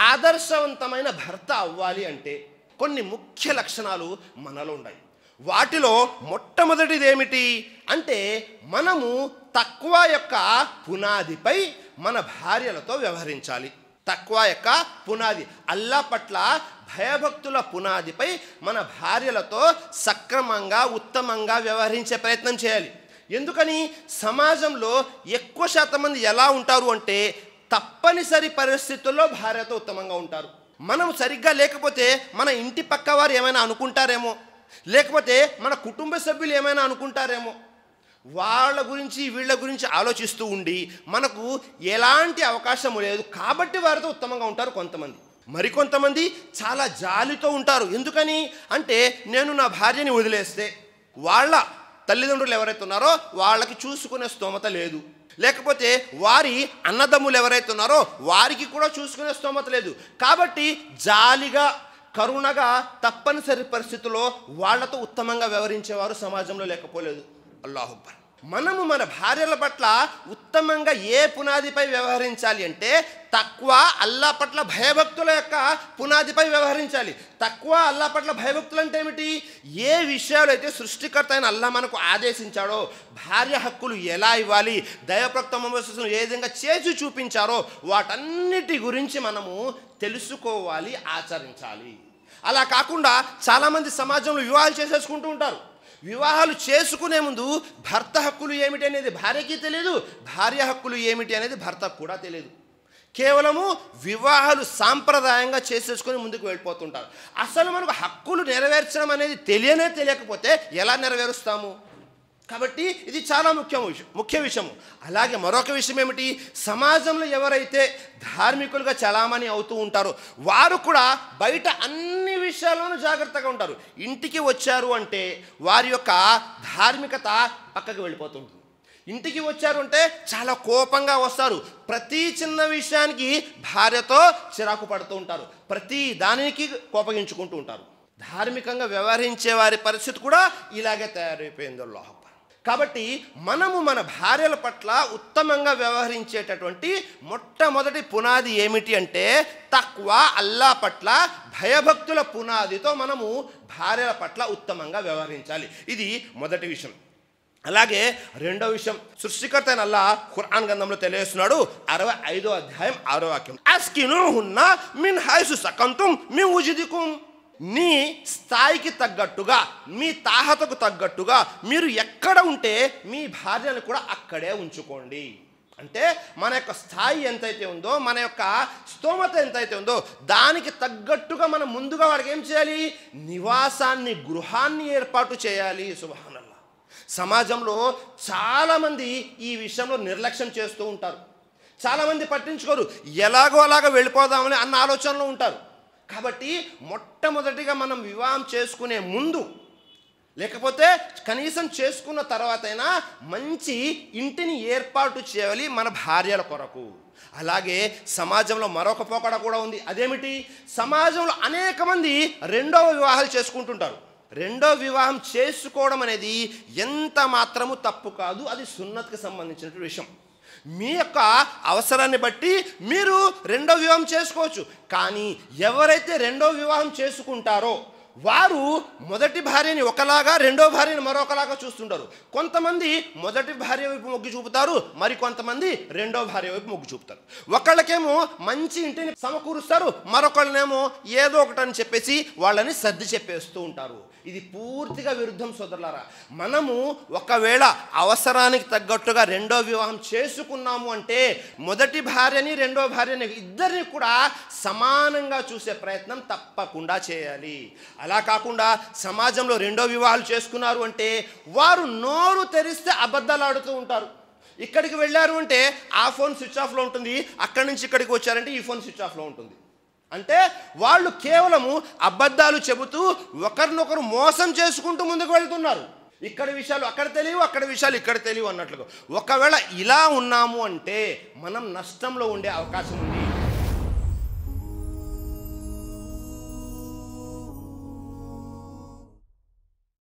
ఆదర్శవంతమైన భర్త అవ్వాలి అంటే కొన్ని ముఖ్య లక్షణాలు మనలో ఉన్నాయి. వాటిలో మొట్టమొదటిది ఏమిటి అంటే మనము తక్వా యొక్క పునాదిపై మన భార్యలతో వ్యవహరించాలి. తక్వా యొక్క పునాది, అల్లా పట్ల భయభక్తుల పునాదిపై మన భార్యలతో సక్రమంగా ఉత్తమంగా వ్యవహరించే ప్రయత్నం చేయాలి. ఎందుకని సమాజంలో ఎక్కువ శాతం మంది ఎలా ఉంటారు అంటే తప్పనిసరి పరిస్థితుల్లో భార్యతో ఉత్తమంగా ఉంటారు. మనం సరిగ్గా లేకపోతే మన ఇంటి పక్క వారు ఏమైనా అనుకుంటారేమో, లేకపోతే మన కుటుంబ సభ్యులు ఏమైనా అనుకుంటారేమో, వాళ్ళ గురించి వీళ్ళ గురించి ఆలోచిస్తూ ఉండి మనకు ఎలాంటి అవకాశం లేదు కాబట్టి వారితో ఉత్తమంగా ఉంటారు కొంతమంది. మరికొంతమంది చాలా జాలితో ఉంటారు. ఎందుకని అంటే నేను నా భార్యని వదిలేస్తే వాళ్ళ తల్లిదండ్రులు ఎవరైతే ఉన్నారో వాళ్ళకి చూసుకునే స్తోమత లేదు, లేకపోతే వారి అన్నదమ్ములు ఎవరైతే ఉన్నారో వారికి కూడా చూసుకునే స్తోమత లేదు. కాబట్టి జాలిగా కరుణగా తప్పనిసరి పరిస్థితుల్లో వాళ్లతో ఉత్తమంగా వ్యవహరించేవారు సమాజంలో లేకపోలేదు. అల్లాహు అక్బర్. మనము మన భార్యల పట్ల ఉత్తమంగా ఏ పునాదిపై వ్యవహరించాలి అంటే తక్వా అల్లా పట్ల భయభక్తుల యొక్క పునాదిపై వ్యవహరించాలి. తక్వా అల్లా పట్ల భయభక్తులు అంటే ఏమిటి? ఏ విషయాలు అయితే సృష్టికర్త అయిన అల్లా మనకు ఆదేశించాడో, భార్య హక్కులు ఎలా ఇవ్వాలి, దైవప్రవక్త ముహమ్మద్ ఏ విధంగా చేసి చూపించారో వాటన్నిటి గురించి మనము తెలుసుకోవాలి, ఆచరించాలి. అలా కాకుండా చాలామంది సమాజంలో వివాహాలు చేసేసుకుంటూ ఉంటారు. వివాహాలు చేసుకునే ముందు భర్త హక్కులు ఏమిటి అనేది భార్యకి తెలియదు, భార్య హక్కులు ఏమిటి అనేది భర్తకు కూడా తెలియదు. కేవలము వివాహాలు సాంప్రదాయంగా చేసేసుకొని ముందుకు వెళ్ళిపోతుంటారు. అసలు మనకు హక్కులు నెరవేర్చడం అనేది తెలియకపోతే ఎలా నెరవేరుస్తాము? కాబట్టి ఇది చాలా ముఖ్య విషయము. అలాగే మరొక విషయం ఏమిటి? సమాజంలో ఎవరైతే ధార్మికులుగా చలామణి అవుతూ ఉంటారో వారు కూడా బయట అన్ని విషయాల్లోనూ జాగ్రత్తగా ఉంటారు. ఇంటికి వచ్చారు అంటే వారి యొక్క ధార్మికత పక్కకు వెళ్ళిపోతుంటుంది. ఇంటికి వచ్చారు అంటే చాలా కోపంగా వస్తారు. ప్రతి చిన్న విషయానికి భార్యతో చిరాకు పడుతూ ఉంటారు, ప్రతి దానికి కోపగించుకుంటూ ఉంటారు. ధార్మికంగా వ్యవహరించే వారి పరిస్థితి కూడా ఇలాగే తయారైపోయింది. అల్లాహ్. కాబట్టి మనము మన భార్యల పట్ల ఉత్తమంగా వ్యవహరించేటటువంటి మొట్టమొదటి పునాది ఏమిటి అంటే తక్వా అల్లా పట్ల భయభక్తుల పునాదితో మనము భార్యల పట్ల ఉత్తమంగా వ్యవహరించాలి. ఇది మొదటి విషయం. అలాగే రెండో విషయం, సృష్టికర్త అయిన అల్లా ఖురాన్ గ్రంథంలో తెలియజేస్తున్నాడు. 65వ అధ్యాయం 6వ వాక్యం, అస్కినూహున్న మిన్ హైసు సకంతుం మిన్ ఉజ్దికుం. నీ స్థాయికి తగ్గట్టుగా, మీ తాహతకు తగ్గట్టుగా మీరు ఎక్కడ ఉంటే మీ భార్యను కూడా అక్కడే ఉంచుకోండి. అంటే మన యొక్క స్థాయి ఎంతైతే ఉందో, మన యొక్క స్తోమత ఎంతైతే ఉందో దానికి తగ్గట్టుగా మనం ముందుగా వాడికి ఏం చేయాలి? నివాసాన్ని, గృహాన్ని ఏర్పాటు చేయాలి. సుబ్హానల్లాహ్. సమాజంలో చాలామంది ఈ విషయంలో నిర్లక్ష్యం చేస్తూ ఉంటారు. చాలామంది పట్టించుకోరు, ఎలాగో అలాగ వెళ్ళిపోదామని అన్న ఆలోచనలో ఉంటారు. కాబట్టి మొట్టమొదటిగా మనం వివాహం చేసుకునే ముందు, లేకపోతే కనీసం చేసుకున్న తర్వాతైనా మంచి ఇంటిని ఏర్పాటు చేయాలి మన భార్యల కొరకు. అలాగే సమాజంలో మరొక పోకడ కూడా ఉంది. అదేమిటి? సమాజంలో అనేక మంది రెండవ వివాహాలు చేసుకుంటుంటారు. రెండో వివాహం చేసుకోవడం అనేది ఎంత మాత్రము తప్పు కాదు, అది సున్నత్కి సంబంధించిన విషయం. మీ యొక్క అవసరాన్ని బట్టి మీరు రెండో వివాహం చేసుకోవచ్చు. కానీ ఎవరైతే రెండో వివాహం చేసుకుంటారో వారు మొదటి భార్యని ఒకలాగా, రెండో భార్యని మరొకలాగా చూస్తుంటారు. కొంతమంది మొదటి భార్య వైపు మొగ్గు చూపుతారు, మరి కొంతమంది రెండో భార్య వైపు మొగ్గు చూపుతారు. ఒకళ్ళకేమో మంచి ఇంటిని సమకూరుస్తారు, మరొకళ్ళనేమో ఏదో ఒకటని చెప్పేసి వాళ్ళని సర్ది చెప్పేస్తూ ఉంటారు. ఇది పూర్తిగా విరుద్ధం సోదరులారా. మనము ఒకవేళ అవసరానికి తగ్గట్టుగా రెండో వివాహం చేసుకున్నాము అంటే మొదటి భార్యని రెండో భార్యని ఇద్దరిని కూడా సమానంగా చూసే ప్రయత్నం తప్పకుండా చేయాలి. అలా కాకుండా సమాజంలో రెండో వివాహాలు చేసుకున్నారు అంటే వారు నోరు తెరిస్తే అబద్ధాలు ఆడుతూ ఉంటారు. ఇక్కడికి వెళ్ళారు అంటే ఆ ఫోన్ స్విచ్ ఆఫ్లో ఉంటుంది, అక్కడి నుంచి ఇక్కడికి వచ్చారంటే ఈ ఫోన్ స్విచ్ ఆఫ్లో ఉంటుంది. అంటే వాళ్ళు కేవలము అబద్ధాలు చెబుతూ ఒకరినొకరు మోసం చేసుకుంటూ ముందుకు వెళ్తున్నారు. ఇక్కడ విషయాలు అక్కడ తెలియవు, అక్కడ విషయాలు ఇక్కడ తెలియవు అన్నట్లుగా. ఒకవేళ ఇలా ఉన్నాము అంటే మనం నష్టంలో ఉండే అవకాశం ఉంది.